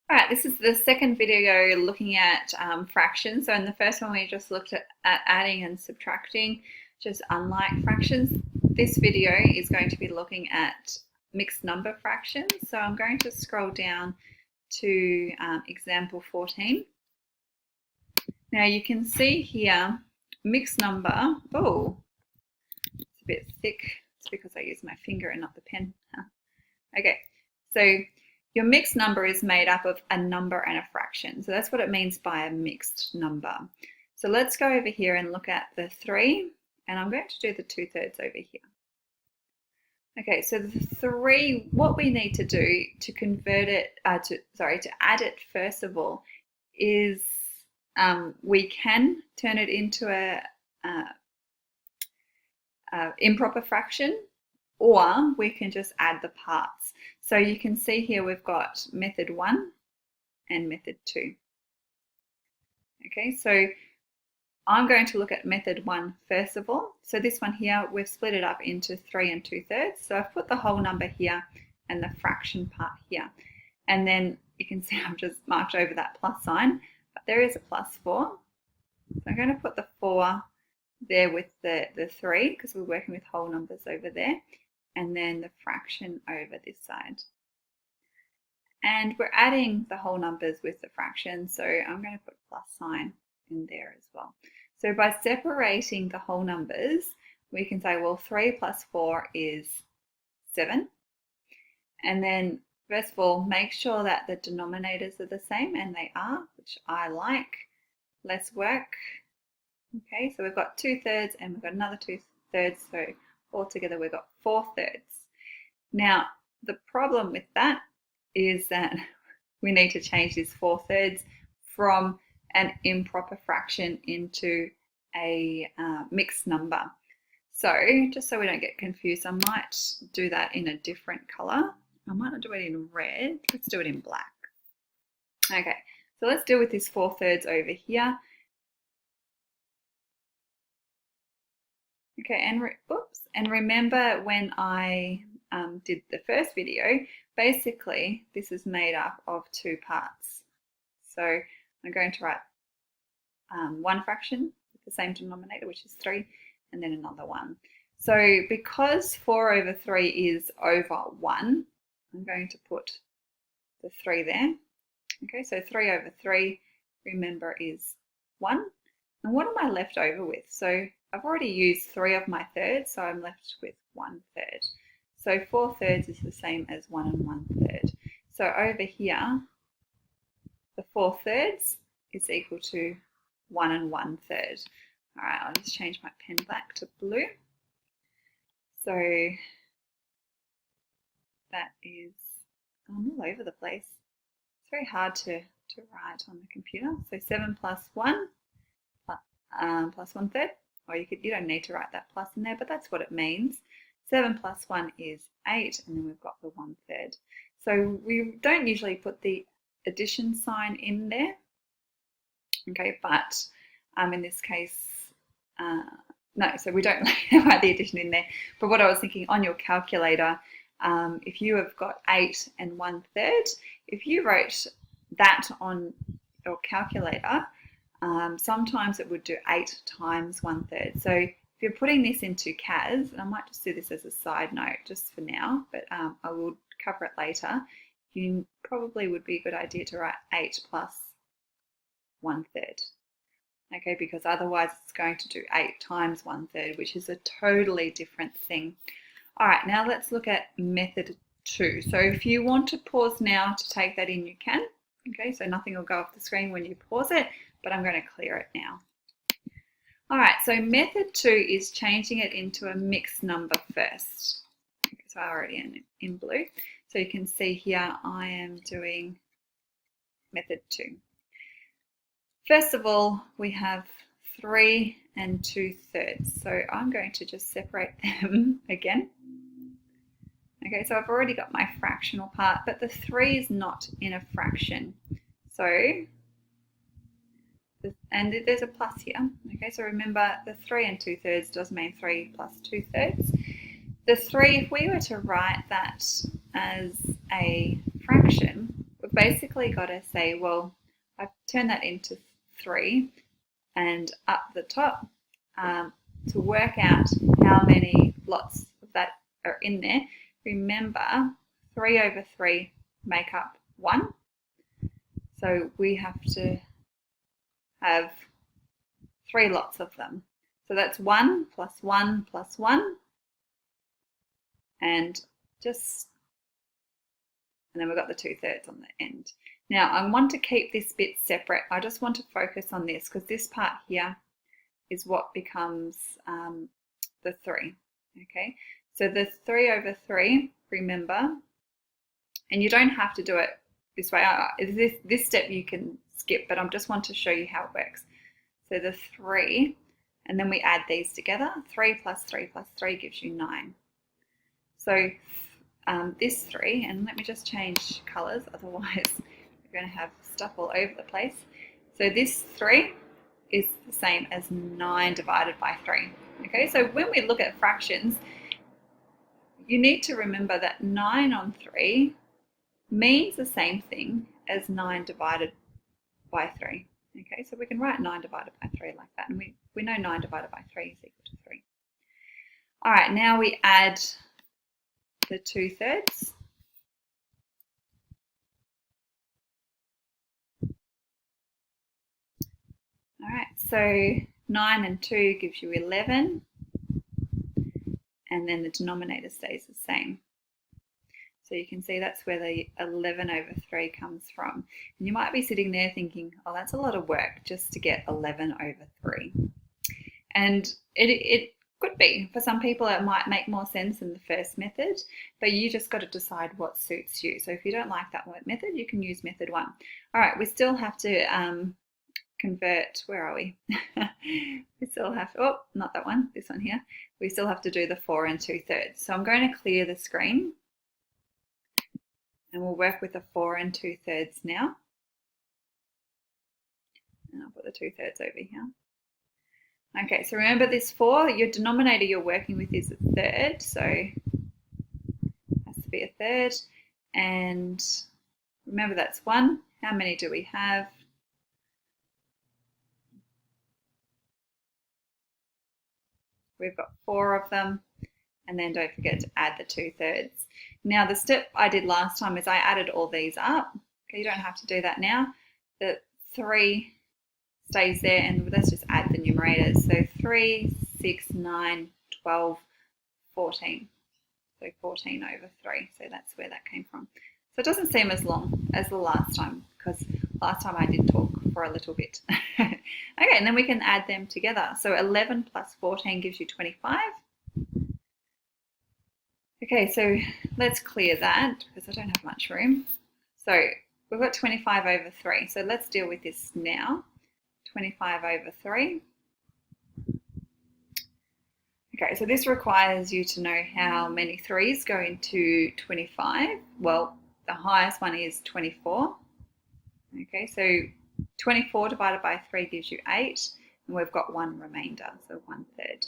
All right, this is the second video looking at fractions. So in the first one, we just looked at adding and subtracting, just unlike fractions. This video is going to be looking at mixed number fractions. So I'm going to scroll down to example 14. Now you can see here, mixed number. Oh, it's a bit thick. It's because I use my finger and not the pen. Okay, so your mixed number is made up of a number and a fraction. So that's what it means by a mixed number. So let's go over here and look at the 3, and I'm going to do the 2/3 over here. Okay, so the 3, what we need to do to convert it, to add it first of all, is we can turn it into a improper fraction, or we can just add the parts. So you can see here we've got method 1 and method 2. Okay, so I'm going to look at method 1 first of all. So this one here, we've split it up into 3 and 2/3. So I've put the whole number here and the fraction part here. And then you can see I've just marked over that plus sign, but there is a +4. So I'm going to put the 4 there with the 3 because we're working with whole numbers over there, and then the fraction over this side. And we're adding the whole numbers with the fraction, so I'm going to put plus sign in there as well. So by separating the whole numbers, we can say, well, 3 plus 4 is 7. And then, first of all, make sure that the denominators are the same, and they are, which I like. Less work. Okay, so we've got 2/3 and we've got another 2/3, so altogether we've got 4/3. Now, the problem with that is that we need to change this 4/3 from an improper fraction into a mixed number. So just so we don't get confused, I might do that in a different color. I might not do it in red. Let's do it in black. Okay, so let's deal with this 4/3 over here. Okay, and remember when I did the first video, basically this is made up of 2 parts. So I'm going to write one fraction with the same denominator, which is 3, and then another one. So because 4/3 is over 1, I'm going to put the 3 there. Okay, so 3/3, remember, is 1. And what am I left over with? So I've already used 3 of my thirds, so I'm left with 1/3. So 4/3 is the same as 1 and 1/3. So over here, the 4/3 is equal to 1 and 1/3. All right, I'll just change my pen back to blue. So that is all over the place. It's very hard to write on the computer. So 7 plus 1 plus 1/3. Or you don't need to write that plus in there, but that's what it means. 7 plus 1 is 8, and then we've got the 1/3. So we don't usually put the addition sign in there. Okay, but in this case, no, so we don't write the addition in there. But what I was thinking, on your calculator, if you have got 8 and 1/3, if you wrote that on your calculator, sometimes it would do 8 times 1/3. So if you're putting this into CAS, and I might just do this as a side note just for now, but I will cover it later, you probably would be a good idea to write 8 plus 1/3. Okay, because otherwise it's going to do 8 times 1/3, which is a totally different thing. All right, now let's look at method 2. So if you want to pause now to take that in, you can. Okay, so nothing will go off the screen when you pause it, but I'm going to clear it now. All right, so method 2 is changing it into a mixed number first. Okay, so I already in blue. So you can see here I am doing method 2. First of all, we have 3 and 2/3. So I'm going to just separate them again. Okay, so I've already got my fractional part, but the 3 is not in a fraction. So, and there's a plus here. Okay, so remember the 3 and 2/3 does mean 3 plus 2/3. The 3, if we were to write that as a fraction, we've basically got to say, well, I've turned that into 3, and up the top, to work out how many lots of that are in there, remember 3 over 3 make up 1. So we have to have 3 lots of them. So that's 1 plus 1 plus 1, and then we've got the 2/3 on the end. Now I want to keep this bit separate. I just want to focus on this because this part here is what becomes the 3. Okay, so the 3 over 3, remember, and you don't have to do it this way. This step you can skip, but I just want to show you how it works. So the 3, and then we add these together. 3 plus 3 plus 3 gives you 9. So this 3, and let me just change colours, otherwise we're going to have stuff all over the place. So this 3 is the same as 9 divided by 3. Okay, so when we look at fractions, you need to remember that 9 on 3 means the same thing as 9 divided by 3. Okay, so we can write 9 divided by 3 like that, and we know 9 divided by 3 is equal to 3. All right, now we add the 2/3. All right, so 9 and 2 gives you 11, and then the denominator stays the same. So you can see that's where the 11 over 3 comes from. And you might be sitting there thinking, oh, that's a lot of work just to get 11 over 3. And it could be. For some people it might make more sense than the first method, but you just got to decide what suits you. So if you don't like that method, you can use method 1. All right, we still have to convert, where are we? We still have, oh, not that one, this one here. We still have to do the 4 and 2/3. So I'm going to clear the screen, and we'll work with the 4 and 2/3 now. And I'll put the 2/3 over here. Okay, so remember this 4, your denominator you're working with is a third, so it has to be a third. And remember that's 1. How many do we have? We've got 4 of them, and then don't forget to add the 2/3. Now the step I did last time is I added all these up. Okay, you don't have to do that now. The 3 stays there, and let's just add the numerators. So 3, 6, 9, 12, 14. So 14 over 3. So that's where that came from. So it doesn't seem as long as the last time, because last time I did talk for a little bit. Okay, and then we can add them together. So 11 plus 14 gives you 25. Okay, so let's clear that because I don't have much room. So we've got 25 over 3. So let's deal with this now. 25 over 3. Okay, so this requires you to know how many 3's go into 25. Well, the highest one is 24. Okay, so 24 divided by 3 gives you 8, and we've got 1 remainder, so 1/3.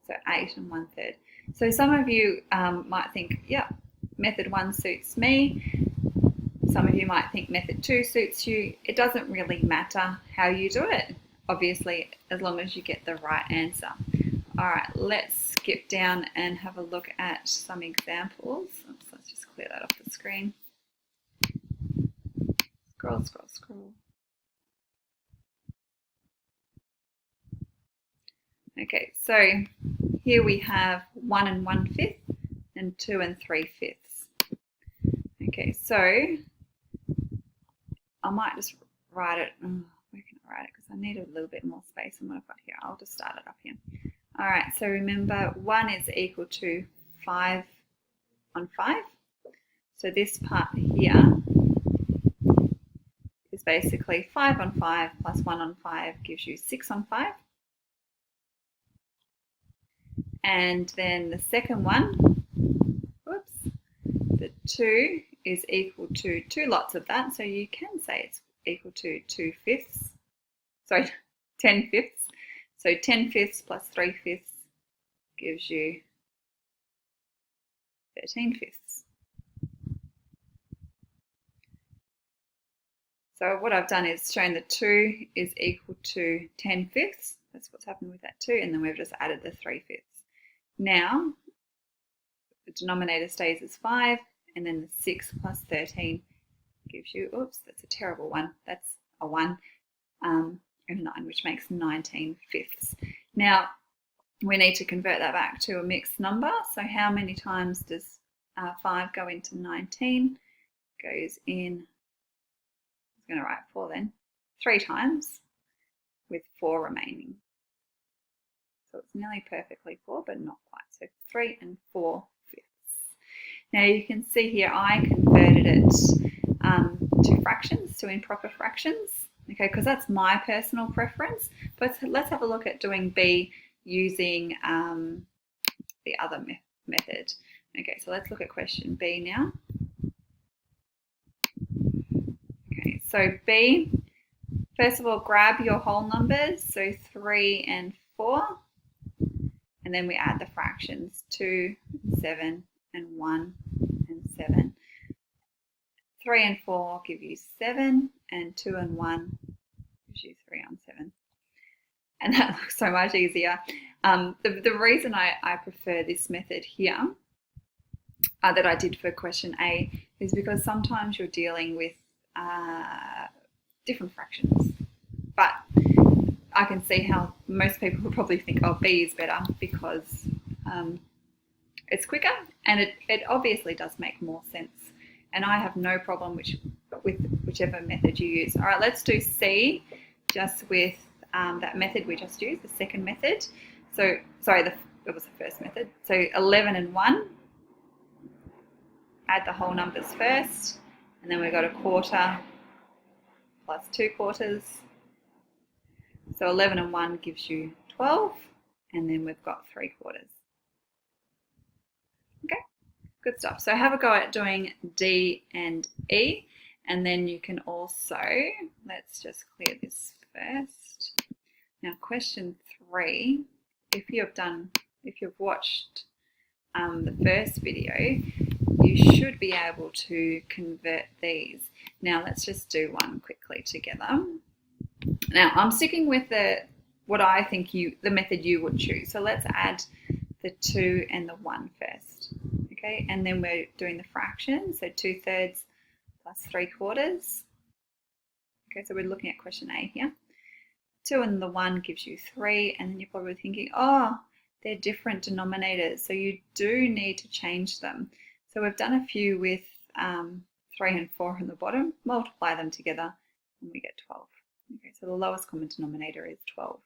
So 8 and 1/3. So some of you might think, yeah, method 1 suits me. Some of you might think method 2 suits you. It doesn't really matter how you do it, obviously, as long as you get the right answer. All right, let's skip down and have a look at some examples. Oops, let's just clear that off the screen. Scroll, scroll, scroll. Okay, so here we have 1 and 1/5 and 2 and 3/5. Okay, so I might just write it. Where can I write it? Because I need a little bit more space than what I've got here. I'll just start it up here. All right, so remember 1 is equal to 5 on 5. So this part here is basically 5 on 5 plus 1 on 5 gives you 6 on 5. And then the second one, whoops, the 2 is equal to 2 lots of that. So you can say it's equal to 2/5. Sorry, 10/5. So 10/5 plus 3/5 gives you 13/5. So what I've done is shown that 2 is equal to 10/5. That's what's happened with that 2, and then we've just added the 3/5. Now, the denominator stays as 5, and then the 6 plus 13 gives you, oops, that's a terrible one. That's a 1 and a 9, which makes 19/5. Now, we need to convert that back to a mixed number. So how many times does 5 go into 19? Goes in, I'm going to write 4 then, 3 times with 4 remaining. So it's nearly perfectly 4, but not quite. So 3 and 4/5. Now you can see here I converted it to fractions, to improper fractions, okay, because that's my personal preference. But let's have a look at doing B using the other method. Okay, so let's look at question B now. Okay, so B, first of all, grab your whole numbers, so 3 and 4, and then we add the fractions, 2, 7, and 1, and 7. 3 and 4 give you 7, and 2 and 1 gives you 3 on 7. And that looks so much easier. The reason I prefer this method here that I did for question A is because sometimes you're dealing with different fractions. But I can see how most people will probably think, oh, B is better because it's quicker, and it obviously does make more sense. And I have no problem with whichever method you use. All right, let's do C just with that method we just used, the second method. So, sorry, that was the first method. So 11 and 1, add the whole numbers first, and then we've got a quarter plus 2/4. So 11 and 1 gives you 12, and then we've got 3/4. Okay, good stuff. So have a go at doing D and E, and then you can also, let's just clear this first. Now question 3, if you've watched the first video, you should be able to convert these. Now let's just do one quickly together. Now I'm sticking with what I think the method you would choose. So let's add the 2 and the 1 first. Okay, and then we're doing the fraction, so 2/3 plus 3/4. Okay, so we're looking at question A here. 2 and the 1 gives you 3, and then you're probably thinking, oh, they're different denominators, so you do need to change them. So we've done a few with 3 and 4 on the bottom, multiply them together, and we get 12. Okay, so the lowest common denominator is 12.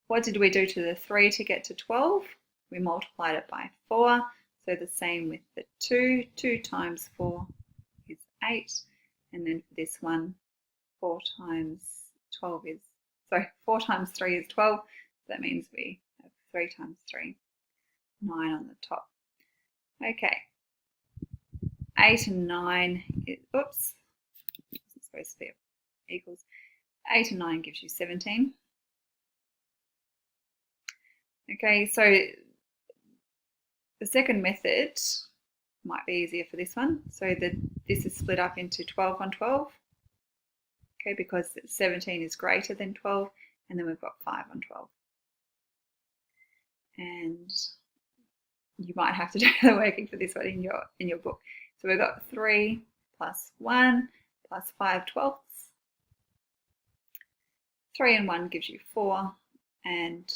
What did we do to the 3 to get to 12? We multiplied it by 4, so the same with the 2. 2 times 4 is 8, and then for this one, 4 times 3 is 12, so that means we have 3 times 3, 9 on the top. Okay, 8 and 9 is, oops, it's supposed to be equals. 8 and 9 gives you 17. Okay, so the second method might be easier for this one. So this is split up into 12 on 12. Okay, because 17 is greater than 12, and then we've got 5 on 12. And you might have to do the working for this one in your book. So we've got 3 plus 1 plus 5/12. 3 and 1 gives you 4, and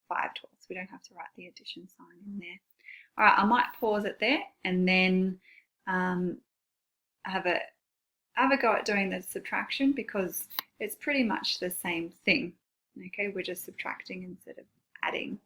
5/12. We don't have to write the addition sign in there. All right, I might pause it there and then have a go at doing the subtraction, because it's pretty much the same thing. Okay, we're just subtracting instead of adding.